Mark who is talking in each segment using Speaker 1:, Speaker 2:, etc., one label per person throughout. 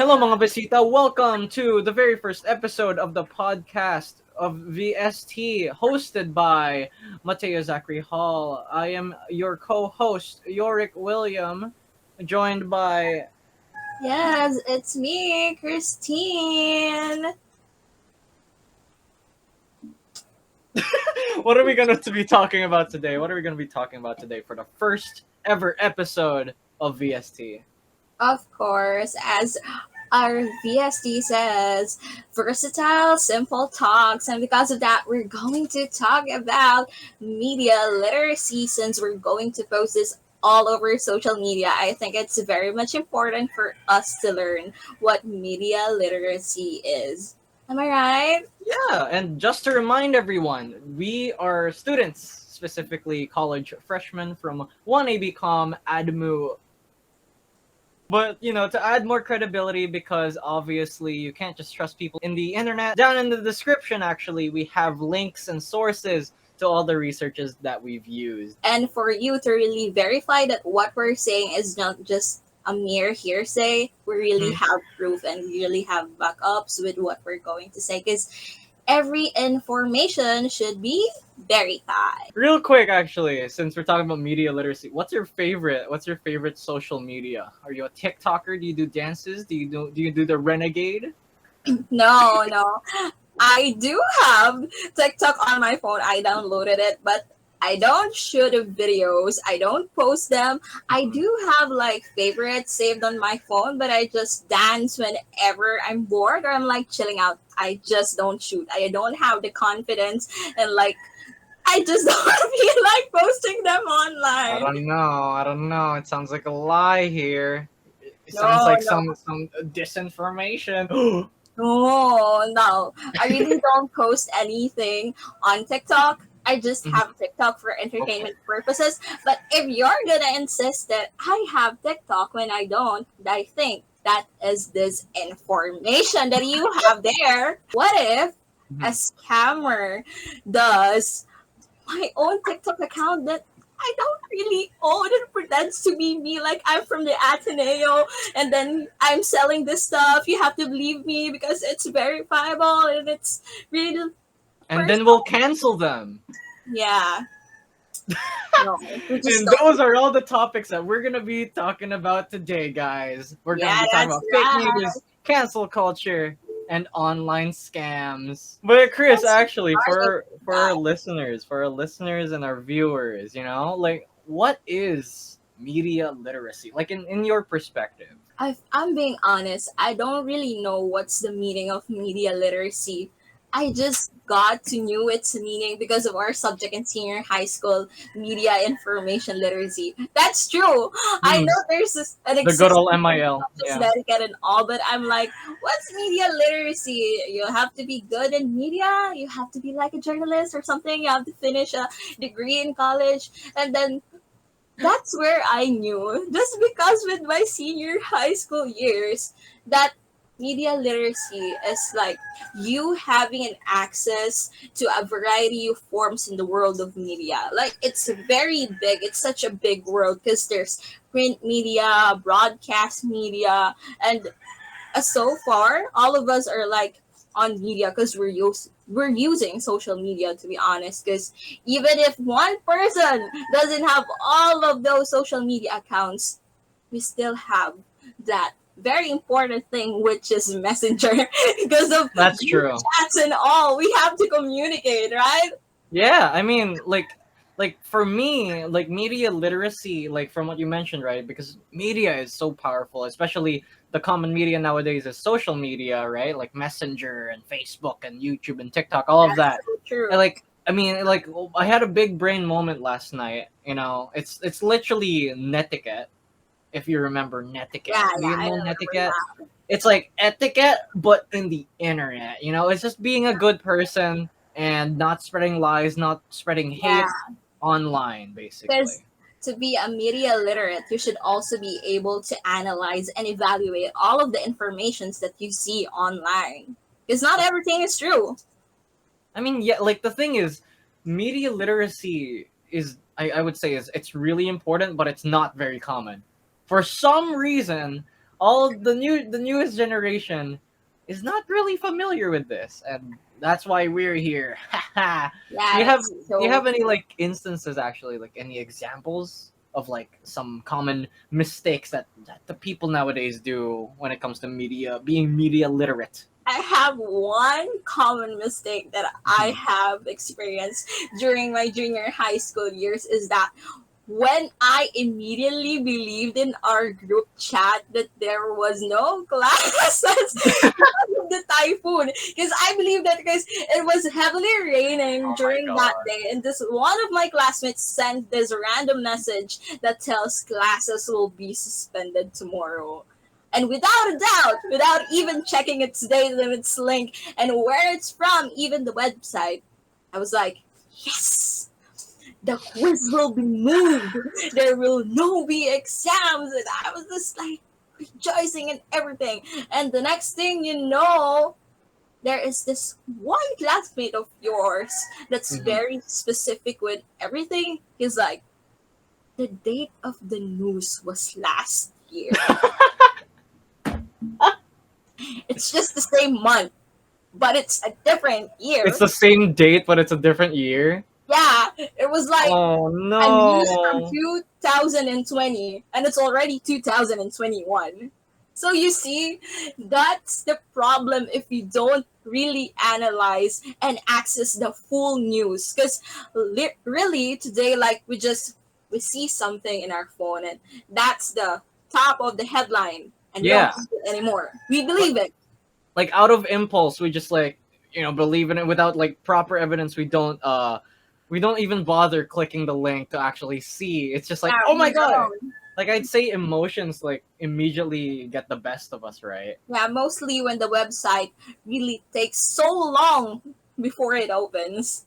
Speaker 1: Hello mga besita, welcome to the very first episode of the podcast of VST, hosted by Mateo Zachary Hall. I am your co-host, Yoriq William, joined by...
Speaker 2: Yes, it's me, Kristine.
Speaker 1: What are we going to be talking about today? What are we going to be talking about today for the first ever episode of VST?
Speaker 2: Of course, as our VST says, versatile, simple talks. And because of that, we're going to talk about media literacy since we're going to post this all over social media. I think it's very much important for us to learn what media literacy is. Am I right?
Speaker 1: Yeah, and just to remind everyone, we are students, specifically college freshmen from 1ABCom ADMU. But, to add more credibility, because obviously you can't just trust people in the internet, down in the description, actually, we have links and sources to all the researches that we've used.
Speaker 2: And for you to really verify that what we're saying is not just a mere hearsay, we really have proof and we really have backups with what we're going to say because every information should be verified.
Speaker 1: Real quick, actually, since we're talking about media literacy, what's your favorite social media? Are you a TikToker? Do you do dances? Do you do the renegade?
Speaker 2: No. I do have TikTok on my phone. I downloaded it, but I don't shoot videos. I don't post them. I do have like favorites saved on my phone, but I just dance whenever I'm bored or I'm like chilling out. I just don't shoot. I don't have the confidence and like I just don't feel like posting them
Speaker 1: I
Speaker 2: online.
Speaker 1: don't know. It sounds like a lie here. It sounds
Speaker 2: No,
Speaker 1: like
Speaker 2: no.
Speaker 1: some disinformation.
Speaker 2: No. I really don't post anything on TikTok. I just have TikTok for
Speaker 1: Okay.
Speaker 2: entertainment purposes. But if you're gonna insist that I have TikTok when I don't, I think that is this information that you have there. What if a
Speaker 1: Mhm.
Speaker 2: scammer does my own TikTok account that I don't really own and pretends to be me, like I'm from the Ateneo and then I'm selling this stuff. You have to believe me because it's verifiable and it's really
Speaker 1: And then we'll
Speaker 2: personal.
Speaker 1: cancel them.
Speaker 2: Yeah. No, we just
Speaker 1: And
Speaker 2: don't.
Speaker 1: those are all the topics that we're gonna be talking about today, guys. We're gonna
Speaker 2: Yeah,
Speaker 1: be talking
Speaker 2: that's
Speaker 1: about fake
Speaker 2: right.
Speaker 1: news, cancel culture, and online scams. But Chris,
Speaker 2: Let's
Speaker 1: actually,
Speaker 2: start
Speaker 1: for our listeners and our viewers, like what is media literacy? Like in your perspective.
Speaker 2: I'm being honest, I don't really know what's the meaning of media literacy. I just got to know its meaning because of our subject in senior high school, media information literacy. That's true. I know
Speaker 1: Hmm.
Speaker 2: there's an
Speaker 1: The good old
Speaker 2: existing
Speaker 1: MIL.
Speaker 2: subjects
Speaker 1: Yeah.
Speaker 2: dedicated and all, but I'm like, what's media literacy? You have to be good in media. You have to be like a journalist or something. You have to finish a degree in college, and then that's where I knew, just because with my senior high school years, that media literacy is like you having an access to a variety of forms in the world of media. Like it's very big. It's such a big world because there's print media, broadcast media, and so far all of us are like on media because we're using social media, to be honest, because even if one person doesn't have all of those social media accounts, we still have that very important thing, which is messenger because of
Speaker 1: That's
Speaker 2: group
Speaker 1: true.
Speaker 2: chats and all. We have to communicate, right?
Speaker 1: Yeah, I mean, like for me, like media literacy, like from what you mentioned, right? Because media is so powerful, especially the common media nowadays is social media, right? Like Messenger and Facebook and YouTube and TikTok, all of
Speaker 2: That's
Speaker 1: that.
Speaker 2: so
Speaker 1: And
Speaker 2: true.
Speaker 1: like, I mean, like I had a big brain moment last night. It's literally netiquette. If you remember
Speaker 2: Yeah,
Speaker 1: netiquette, do
Speaker 2: yeah,
Speaker 1: you
Speaker 2: I
Speaker 1: know
Speaker 2: remember
Speaker 1: netiquette?
Speaker 2: that.
Speaker 1: It's like etiquette, but in the internet. It's just being a good person and not spreading lies, not spreading
Speaker 2: Yeah,
Speaker 1: hate online,
Speaker 2: because
Speaker 1: basically.
Speaker 2: to be a media literate, you should also be able to analyze and evaluate all of the informations that you see online. Because not everything is true.
Speaker 1: I mean, yeah, like the thing is, media literacy is, I would say, is it's really important, but it's not very common. For some reason, all the newest generation is not really familiar with this, and that's why we're here. do
Speaker 2: Yeah,
Speaker 1: you have
Speaker 2: that's
Speaker 1: do you
Speaker 2: so
Speaker 1: have any
Speaker 2: true.
Speaker 1: like instances actually, like any examples of like some common mistakes that the people nowadays do when it comes to media, being media literate?
Speaker 2: I have one common mistake that I
Speaker 1: Mhm.
Speaker 2: have experienced during my junior high school years is that when I immediately believed in our group chat that there was no classes because of the typhoon. Because I believe that because it was heavily raining
Speaker 1: Oh my
Speaker 2: during that
Speaker 1: god.
Speaker 2: day, and this one of my classmates sent this random message that tells classes will be suspended tomorrow. And without a doubt, without even checking its date and its link and where it's from, even the website, I was like, yes, the quiz will be moved. There will no be exams. And I was just like rejoicing and everything. And the next thing you know, there is this one classmate of yours that's
Speaker 1: Mhm.
Speaker 2: very specific with everything. He's like, the date of the news was last year. It's just the same month, but it's a different
Speaker 1: It's
Speaker 2: year.
Speaker 1: the same date, but it's a different year.
Speaker 2: Yeah, it was like
Speaker 1: Oh
Speaker 2: a news from
Speaker 1: no.
Speaker 2: 2020 and it's already 2021. So you see, that's the problem if you don't really analyze and access the full news. Because really today, like we see something in our phone and that's the top of the headline and we don't
Speaker 1: Yeah.
Speaker 2: think it anymore. We
Speaker 1: Like,
Speaker 2: believe it.
Speaker 1: like out of impulse, we just like, believe in it without like proper evidence. We don't even bother clicking the link to actually see. It's just like,
Speaker 2: Yeah,
Speaker 1: oh my
Speaker 2: we
Speaker 1: god.
Speaker 2: don't.
Speaker 1: Like I'd say emotions like immediately get the best of us, right?
Speaker 2: Yeah, mostly when the website really takes so long before it opens.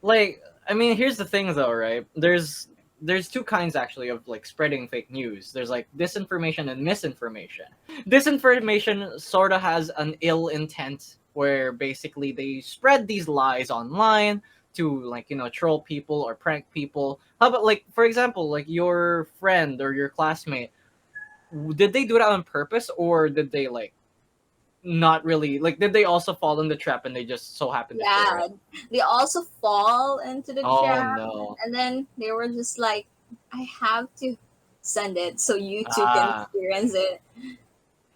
Speaker 1: Like, I mean, here's the thing though, right? There's two kinds actually of like spreading fake news. There's like disinformation and misinformation. Disinformation sort of has an ill intent where basically they spread these lies online to like, troll people or prank people. How about like for example, like your friend or your classmate, did they do it on purpose or did they like not really, like did they also fall in the trap and they just so happened to share
Speaker 2: Yeah,
Speaker 1: it?
Speaker 2: they also fall into the
Speaker 1: Oh
Speaker 2: trap,
Speaker 1: no.
Speaker 2: and then they were just like, I have to send it so you too can
Speaker 1: Ah.
Speaker 2: experience it.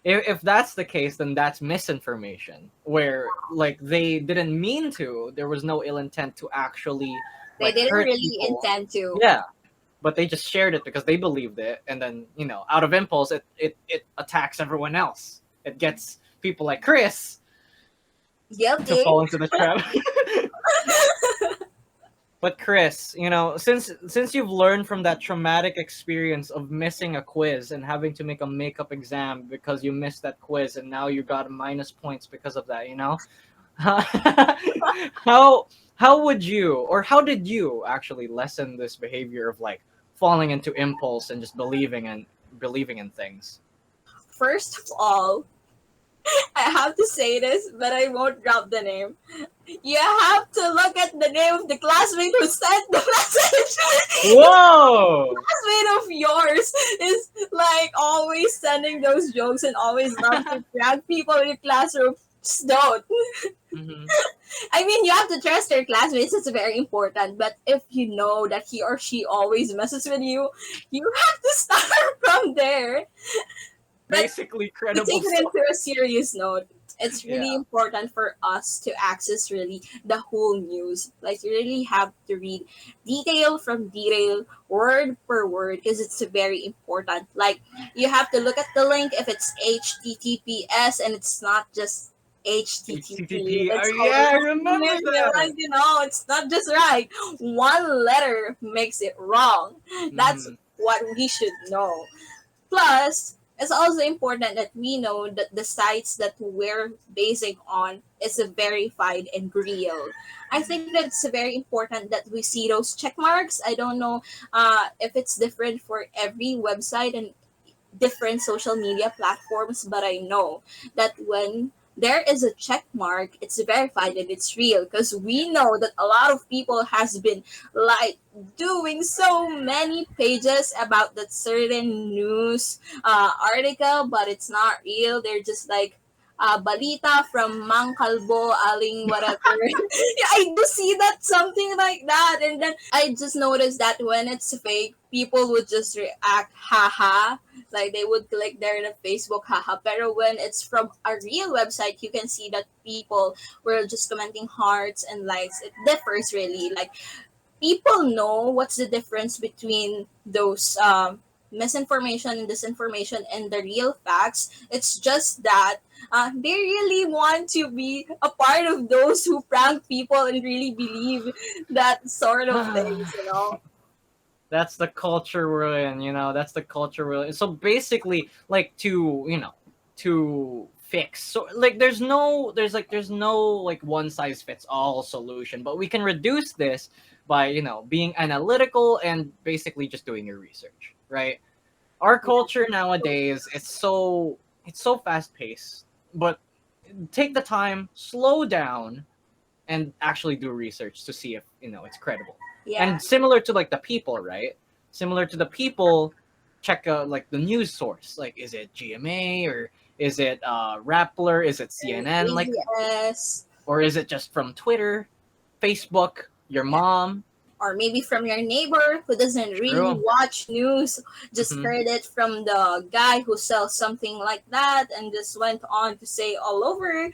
Speaker 1: If that's the case, then that's misinformation, where like they didn't mean to. There was no ill intent to actually
Speaker 2: They
Speaker 1: like
Speaker 2: didn't
Speaker 1: hurt
Speaker 2: really
Speaker 1: people.
Speaker 2: intend to.
Speaker 1: Yeah, but they just shared it because they believed it, and then out of impulse, it attacks everyone else. It gets people like Chris to
Speaker 2: Guilty.
Speaker 1: fall into the trap. But Chris, since you've learned from that traumatic experience of missing a quiz and having to make a makeup exam because you missed that quiz and now you got minus points because of that, how how would you or how did you actually lessen this behavior of like falling into impulse and just believing in things?
Speaker 2: First of all, I have to say this, but I won't drop the name. You have to look at the name of the classmate who sent the message.
Speaker 1: Whoa!
Speaker 2: Classmate of yours is like always sending those jokes and always love to drag people in your classroom. Just don't.
Speaker 1: Hmm.
Speaker 2: I mean, you have to trust your classmates. It's very important. But if you know that he or she always messes with you have to start from there. But
Speaker 1: Basically
Speaker 2: to
Speaker 1: credible
Speaker 2: take it
Speaker 1: source.
Speaker 2: into a serious note, it's really
Speaker 1: Yeah.
Speaker 2: important for us to access really the whole news. Like you really have to read detail from detail, word per word, because it's very important. Like you have to look at the link if it's HTTPS and it's not just HTTP.
Speaker 1: HTTP. Oh
Speaker 2: It's
Speaker 1: yeah, I
Speaker 2: always
Speaker 1: remember that.
Speaker 2: like it's not just right. One letter makes it wrong. That's
Speaker 1: Hmm.
Speaker 2: what we should know. Plus, it's also important that we know that the sites that we're basing on is verified and real. I think that it's very important that we see those check marks. I don't know if it's different for every website and different social media platforms, but I know that when there is a check mark, it's verified and it's real, because we know that a lot of people has been like doing so many pages about that certain news article, but it's not real. They're just like balita from Mang Kalbo, Aling whatever. Yeah, I do see that, something like that. And then I just noticed that when it's fake, people would just react, haha. Like they would click there in the Facebook, haha. Pero when it's from a real website, you can see that people were just commenting hearts and likes. It differs really. Like people know what's the difference between those misinformation and disinformation and the real facts. It's just that they really want to be a part of those who prank people and really believe that sort of things, you know.
Speaker 1: That's the culture we're in, you know. That's the culture we're in. So basically, like to fix. So like there's no like one size fits all solution, but we can reduce this by, you know, being analytical and basically just doing your research, right? Our culture nowadays, it's so fast paced, but take the time, slow down, and actually do research to see if, you know, it's credible.
Speaker 2: Yeah.
Speaker 1: And similar to like the people, right? Similar to the people, check out like the news source. Like, is it GMA or is it Rappler? Is it CNN? Like,
Speaker 2: Yes.
Speaker 1: or is it just from Twitter, Facebook, your mom?
Speaker 2: Or maybe from your neighbor who doesn't really
Speaker 1: True.
Speaker 2: watch news, just
Speaker 1: Mhm.
Speaker 2: heard it from the guy who sells something like that and just went on to say all over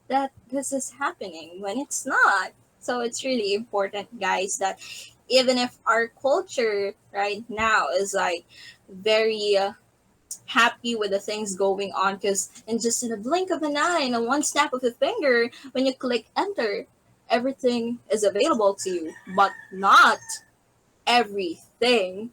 Speaker 2: that this is happening when it's not. So it's really important, guys, that even if our culture right now is like very happy with the things going on, because in just in a blink of an eye, in a one snap of a finger, when you click enter, everything is available to you, but not everything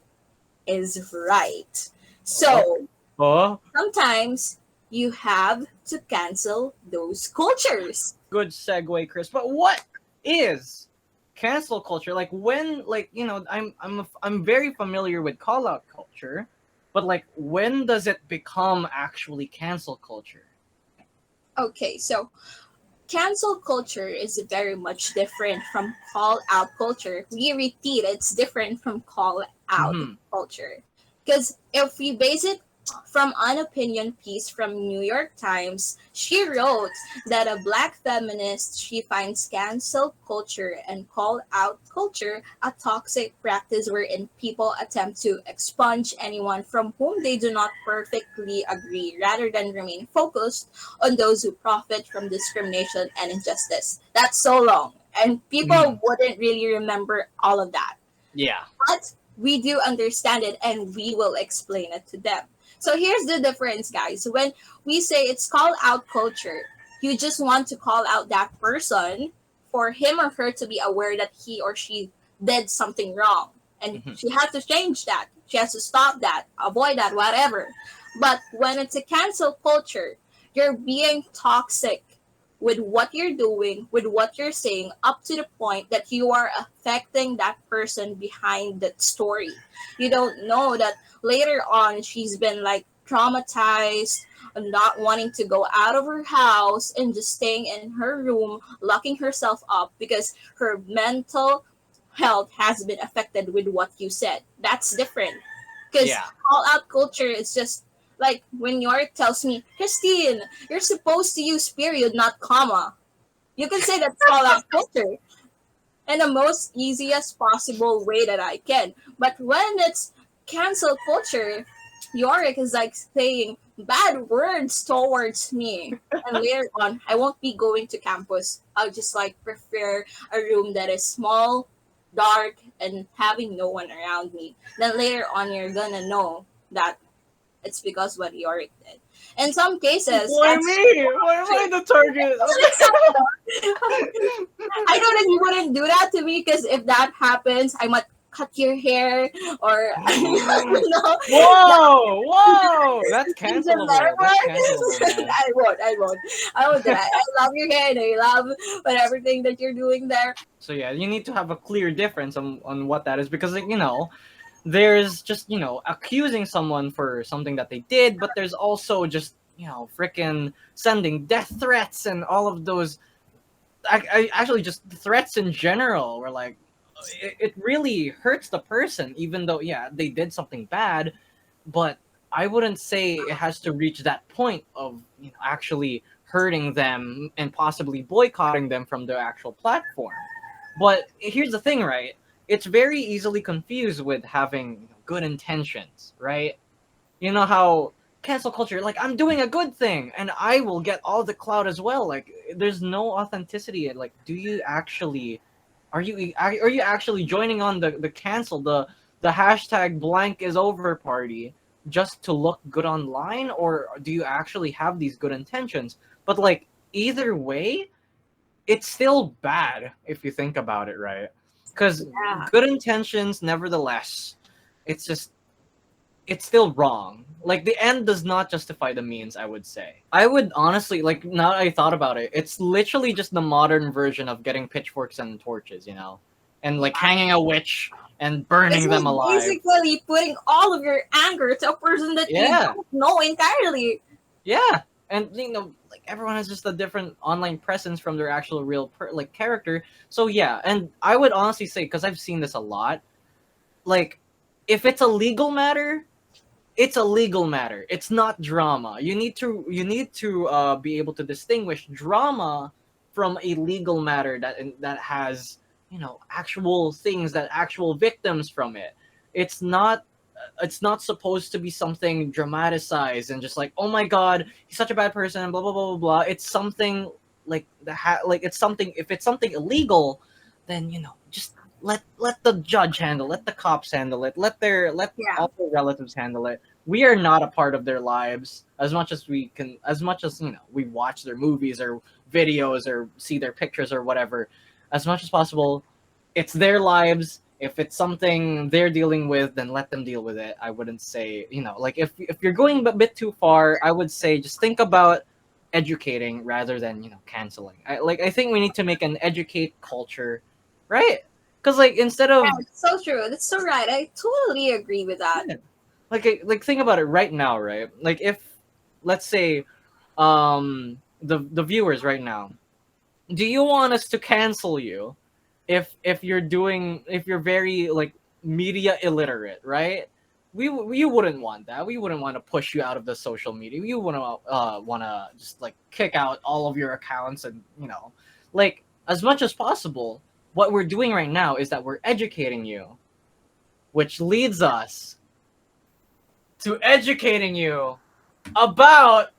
Speaker 2: is right. So
Speaker 1: Oh,
Speaker 2: sometimes you have to cancel those cultures.
Speaker 1: good segue, Chris. But what is cancel culture? Like when, like, you know, I'm very familiar with call out culture, but like when does it become actually cancel culture?
Speaker 2: Okay, so cancel culture is very much different from call out culture. We repeat, it's different from call out
Speaker 1: Mm-hmm.
Speaker 2: culture. Because if we base it from an opinion piece from New York Times, she wrote that a black feminist, she finds cancel culture and call out culture a toxic practice wherein people attempt to expunge anyone from whom they do not perfectly agree rather than remain focused on those who profit from discrimination and injustice. That's so long, and
Speaker 1: Mm.
Speaker 2: people wouldn't really remember all of that.
Speaker 1: Yeah.
Speaker 2: But we do understand it and we will explain it to them. So here's the difference, guys. When we say it's call out culture, you just want to call out that person for him or her to be aware that he or she did something wrong. And
Speaker 1: Mm-hmm.
Speaker 2: she has to change that. She has to stop that, avoid that, whatever. But when it's a cancel culture, you're being toxic with what you're doing, with what you're saying, up to the point that you are affecting that person behind that story. You don't know that later on she's been like traumatized, not wanting to go out of her house and just staying in her room, locking herself up because her mental health has been affected with what you said. That's different. Because
Speaker 1: Yeah.
Speaker 2: call out culture is just like when Yoriq tells me, Kristine, you're supposed to use period, not comma. You can say that's call out culture in the most easiest possible way that I can. But when it's cancel culture, Yorick is like saying bad words towards me. And later on, I won't be going to campus. I'll just like prefer a room that is small, dark, and having no one around me. Then later on, you're gonna know that it's because what Yorick did. In some cases,
Speaker 1: Why
Speaker 2: that's
Speaker 1: me? Why am I the target?
Speaker 2: I know that you wouldn't do that to me because if that happens, I might cut your hair or you know,
Speaker 1: Whoa! Whoa! That's
Speaker 2: things are
Speaker 1: cancelable.
Speaker 2: better.
Speaker 1: That's cancelable, man.
Speaker 2: I won't do that. I love your hair and I love everything that you're doing there.
Speaker 1: So yeah, you need to have a clear difference on what that is, because like, you know, there's just, you know, accusing someone for something that they did, but there's also just, freaking sending death threats and all of those. I actually just threats in general were like, it really hurts the person, even though yeah they did something bad, but I wouldn't say it has to reach that point of actually hurting them and possibly boycotting them from the actual platform. But here's the thing, right? It's very easily confused with having good intentions, right? You know how cancel culture, like I'm doing a good thing and I will get all the clout as well. Like there's no authenticity. Like, do you actually, are you actually joining on the cancel the hashtag blank is over party just to look good online, or do you actually have these good intentions? But like either way, it's still bad if you think about it, right? Because
Speaker 2: Yeah.
Speaker 1: good intentions, nevertheless, it's just it's still wrong. Like the end does not justify the means, I would say. I would honestly like now that I thought about it, it's literally just the modern version of getting pitchforks and torches, and like hanging a witch and
Speaker 2: It's
Speaker 1: burning them
Speaker 2: just
Speaker 1: alive.
Speaker 2: basically putting all of your anger to a person that you
Speaker 1: Yeah.
Speaker 2: don't know entirely.
Speaker 1: Yeah. And like everyone has just a different online presence from their actual real like character. So yeah, and I would honestly say cuz I've seen this a lot, like if it's a legal matter, it's a legal matter. It's not drama. You need to be able to distinguish drama from a legal matter that has actual things, that actual victims from it. It's not supposed to be something dramatized and just like, oh my god, he's such a bad person, blah blah blah blah blah. It's something like like it's something. If it's something illegal, then just let the judge handle, let the cops handle it, let
Speaker 2: Yeah.
Speaker 1: all their relatives handle it. We are not a part of their lives as much as we can, as much as we watch their movies or videos or see their pictures or whatever. As much as possible, it's their lives. If it's something they're dealing with, then let them deal with it. I wouldn't say, like if you're going a bit too far, I would say just think about educating rather than canceling. I think we need to make an educate culture, right? Because like instead
Speaker 2: Yeah,
Speaker 1: of
Speaker 2: it's so true. That's so right. I totally agree with that.
Speaker 1: yeah, like think about it right now, right? Like if let's say the viewers right now, do you want us to cancel you if you're very like media illiterate, right? We wouldn't want that. We wouldn't want to push you out of the social media. We wouldn't want to just like kick out all of your accounts and like as much as possible. What we're doing right now is that we're educating you, which leads us to educating you about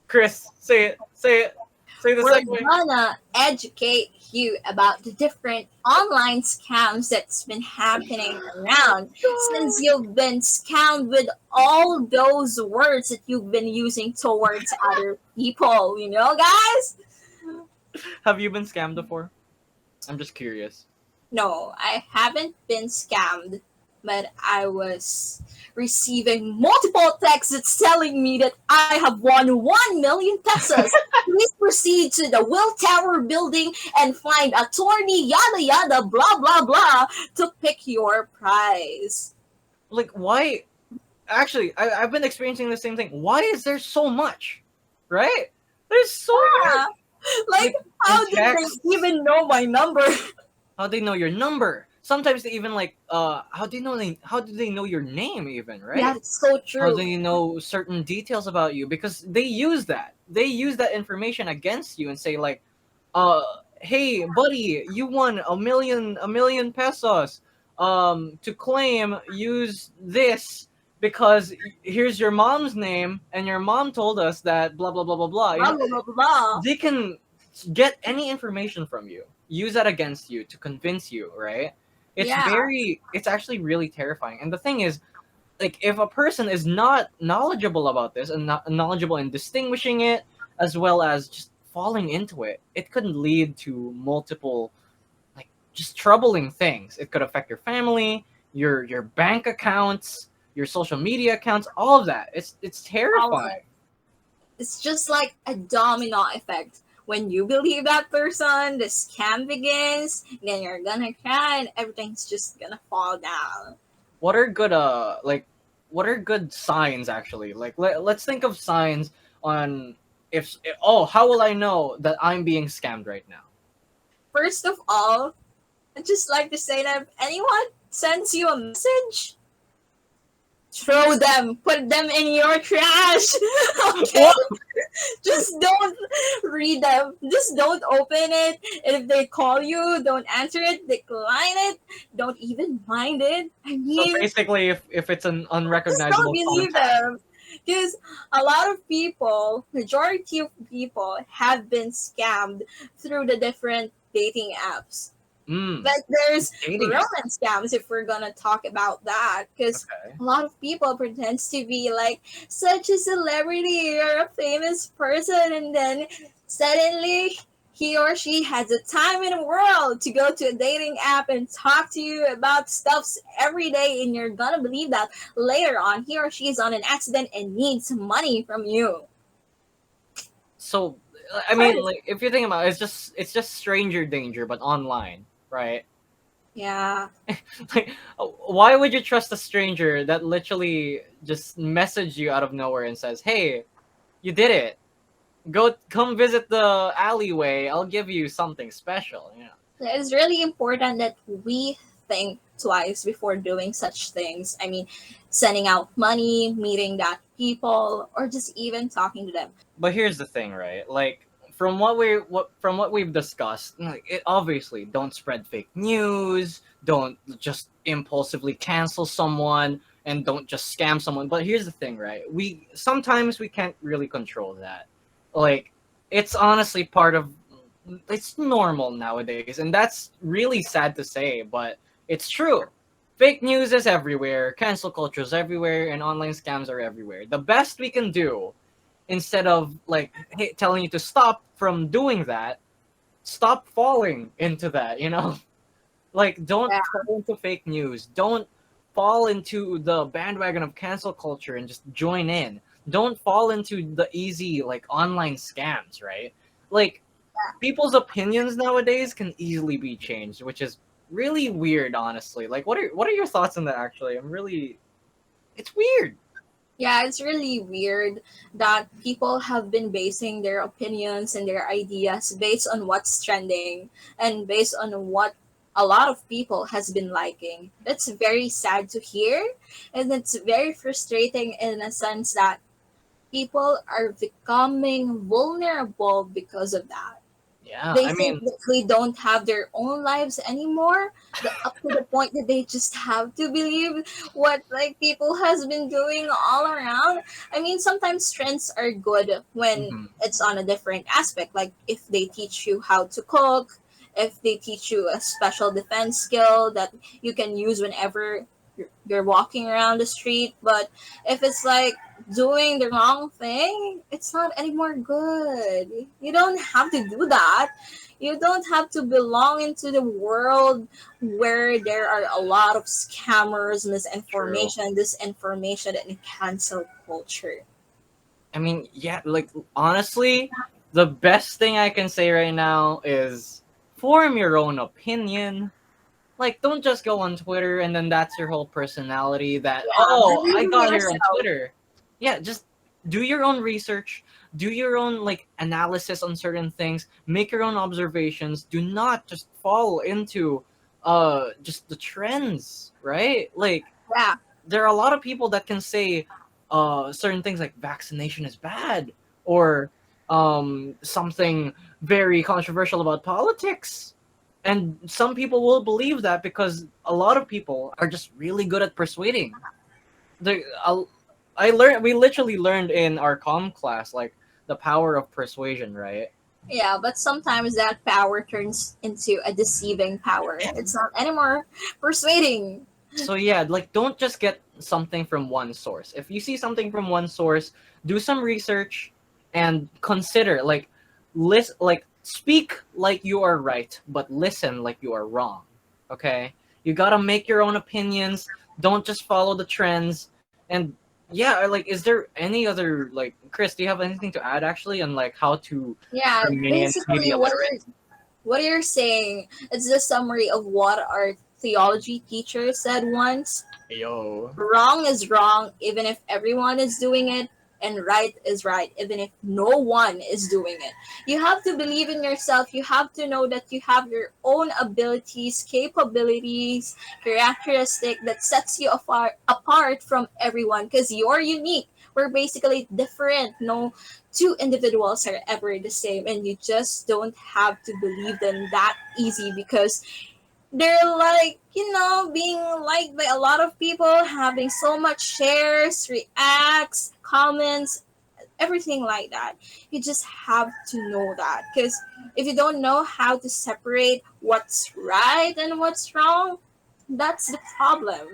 Speaker 1: Chris. Say the
Speaker 2: We're
Speaker 1: segue.
Speaker 2: gonna educate you about the different online scams that's been happening around since you've been scammed with all those words that you've been using towards other people, guys?
Speaker 1: Have you been scammed before? I'm just curious.
Speaker 2: No, I haven't been scammed, but I was receiving multiple texts that's telling me that I have won 1 million pesos. Please proceed to the Will Tower building and find attorney yada yada blah blah blah to pick your prize.
Speaker 1: Like, why? Actually, I've been experiencing the same thing. Why is there so much? Right? There's so much.
Speaker 2: Yeah. Like,
Speaker 1: In
Speaker 2: how did
Speaker 1: text,
Speaker 2: they even know my number?
Speaker 1: how they know your number? Sometimes they even like how do they know your name even,
Speaker 2: Yeah,
Speaker 1: right?
Speaker 2: it's so
Speaker 1: How do
Speaker 2: true.
Speaker 1: you know certain details about you? Because they use that information against you and say like, uh hey buddy, you won a million pesos. To claim, use this because here's your mom's name and your mom told us that blah blah blah blah blah.
Speaker 2: Blah blah blah blah blah.
Speaker 1: They can get any information from you, use that against you to convince you, right?
Speaker 2: Yeah.
Speaker 1: It's actually really terrifying. And the thing is, like if a person is not knowledgeable about this and not knowledgeable in distinguishing it as well as just falling into it, it could lead to multiple like just troubling things. It could affect your family, your bank accounts, your social media accounts, all of that. It's
Speaker 2: All of it.
Speaker 1: terrifying.
Speaker 2: It's just like a domino effect. When you believe that person, the scam begins, then you're gonna cry and everything's just gonna fall down.
Speaker 1: What are good like what are good signs actually? Like let's think of signs on if oh, how will I know that I'm being scammed right now?
Speaker 2: First of all, I'd just like to say that if anyone sends you a message, throw them, put them in your trash. Okay?
Speaker 1: What?
Speaker 2: Just don't read them. Just don't open it. And if they call you, don't answer it, decline it, don't even mind it. I
Speaker 1: So
Speaker 2: mean,
Speaker 1: basically, if it's an
Speaker 2: just don't
Speaker 1: unrecognizable
Speaker 2: believe
Speaker 1: contact,
Speaker 2: them. Because a lot of people, majority of people, have been scammed through the different dating apps.
Speaker 1: mm,
Speaker 2: But there's
Speaker 1: dating app.
Speaker 2: romance scams if we're gonna talk about that, because
Speaker 1: Okay.
Speaker 2: a lot of people pretends to be like such a celebrity or a famous person, and then suddenly he or she has the time in the world to go to a dating app and talk to you about stuffs every day, and you're gonna believe that later on he or she is on an accident and needs money from you.
Speaker 1: So I mean, like if you think about it, it's just stranger danger, but online, right?
Speaker 2: Yeah.
Speaker 1: Like, why would you trust a stranger that literally just messaged you out of nowhere and says, "Hey, you did it. Come visit the alleyway. I'll give you something special." You know.
Speaker 2: It's really important that we think twice before doing such things. I mean, sending out money, meeting that people, or just even talking to them.
Speaker 1: But here's the thing, right? Like from what we've discussed, like it obviously don't spread fake news, don't just impulsively cancel someone, and don't just scam someone. But here's the thing, right? We sometimes we can't really control that. Like it's honestly part of it's normal nowadays, and that's really sad to say, but it's true. Fake news is everywhere, cancel culture is everywhere, and online scams are everywhere. The best we can do instead of like hey, telling you to stop from doing that, stop falling into that, you know? Like don't
Speaker 2: Yeah.
Speaker 1: fall into fake news. Don't fall into the bandwagon of cancel culture and just join in. Don't fall into the easy like online scams, right? Like people's opinions nowadays can easily be changed, which is really weird honestly. Like what are your thoughts on that actually? I'm really it's weird.
Speaker 2: Yeah, it's really weird that people have been basing their opinions and their ideas based on what's trending and based on what a lot of people has been liking. That's very sad to hear, and it's very frustrating in a sense that people are becoming vulnerable because of that.
Speaker 1: Yeah,
Speaker 2: They
Speaker 1: I
Speaker 2: think
Speaker 1: mean,
Speaker 2: that they don't have their own lives anymore, up to the point that they just have to believe what like people has been doing all around. I mean, sometimes trends are good when
Speaker 1: mhm,
Speaker 2: it's on a different aspect, like if they teach you how to cook, if they teach you a special defense skill that you can use whenever you're walking around the street. But if it's like doing the wrong thing, it's not anymore good. You don't have to do that. You don't have to belong into the world where there are a lot of scammers,
Speaker 1: true.
Speaker 2: misinformation, disinformation, and cancel culture.
Speaker 1: I mean, yeah, like honestly, the best thing I can say right now is form your own opinion. Like, don't just go on Twitter and then that's your whole personality. That
Speaker 2: Yeah,
Speaker 1: oh, I
Speaker 2: believe in
Speaker 1: got here on
Speaker 2: yourself.
Speaker 1: Twitter. Yeah, just do your own research, do your own like analysis on certain things, make your own observations. Do not just fall into just the trends, right? Like
Speaker 2: Yeah,
Speaker 1: there are a lot of people that can say certain things like vaccination is bad or something very controversial about politics. And some people will believe that because a lot of people are just really good at persuading. The, I learned we literally learned in our comm class like the power of persuasion, right?
Speaker 2: yeah, but sometimes that power turns into a deceiving power. It's not anymore persuading.
Speaker 1: So yeah, like don't just get something from one source. If you see something from one source, do some research and consider like speak like you are right, but listen like you are wrong. Okay? You got to make your own opinions. Don't just follow the trends. And yeah, like is there any other like Chris, do you have anything to add actually on like how to
Speaker 2: Yeah,
Speaker 1: remain
Speaker 2: basically
Speaker 1: media literate?
Speaker 2: what you're saying is the summary of what our theology teacher said once,
Speaker 1: Yo.
Speaker 2: wrong is wrong even if everyone is doing it, and right is right even if no one is doing it. You have to believe in yourself. You have to know that you have your own abilities, capabilities, characteristic that sets you apart from everyone, because you're unique. We're basically different. No two individuals are ever the same, and you just don't have to believe them that easy, because they're like, being liked by a lot of people, having so much shares, reacts, comments, everything like that. You just have to know that, because if you don't know how to separate what's right and what's wrong, that's the problem.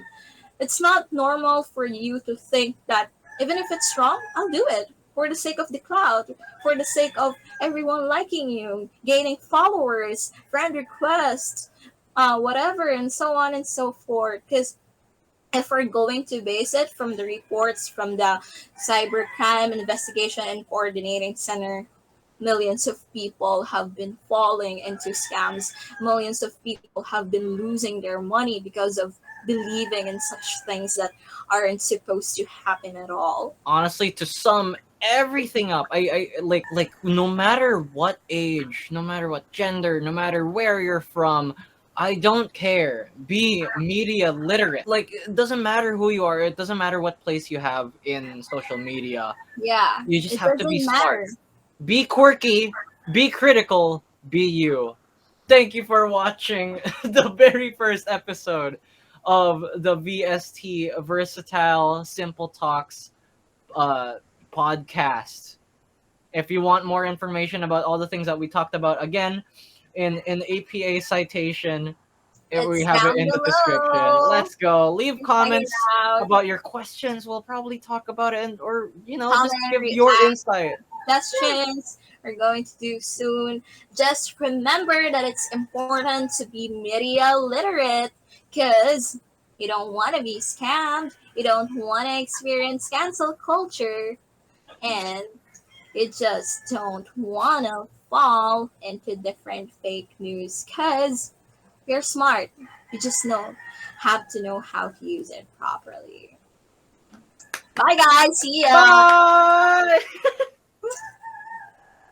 Speaker 2: It's not normal for you to think that even if it's wrong, I'll do it for the sake of the cloud, for the sake of everyone liking you, gaining followers, friend requests, whatever, and so on and so forth. Because if we're going to base it from the reports from the Cybercrime Investigation and Coordinating Center, millions of people have been falling into scams. Millions of people have been losing their money because of believing in such things that aren't supposed to happen at all.
Speaker 1: Honestly, to sum everything up, I like no matter what age, no matter what gender, no matter where you're from, I don't care. Be media literate. Like, it doesn't matter who you are, it doesn't matter what place you have in social media.
Speaker 2: Yeah,
Speaker 1: You just
Speaker 2: it
Speaker 1: have to be
Speaker 2: doesn't
Speaker 1: smart.
Speaker 2: matter.
Speaker 1: Be quirky, be critical, be you. Thank you for watching the very first episode of the VST Versatile Simple Talks uh, podcast. If you want more information about all the things that we talked about, again, in APA citation, we
Speaker 2: It's
Speaker 1: have it
Speaker 2: down
Speaker 1: in the description.
Speaker 2: below.
Speaker 1: Let's go. Leave
Speaker 2: Check it
Speaker 1: comments
Speaker 2: out.
Speaker 1: about your questions. We'll probably talk about it, and or just
Speaker 2: Comment,
Speaker 1: give your
Speaker 2: react,
Speaker 1: insight.
Speaker 2: questions we're going to do soon. Just remember that it's important to be media literate, because you don't want to be scammed, you don't want to experience cancel culture, and you just don't want to fall into different fake news, because you're smart. You just have to know how to use it properly. Bye guys, see ya.
Speaker 1: Bye.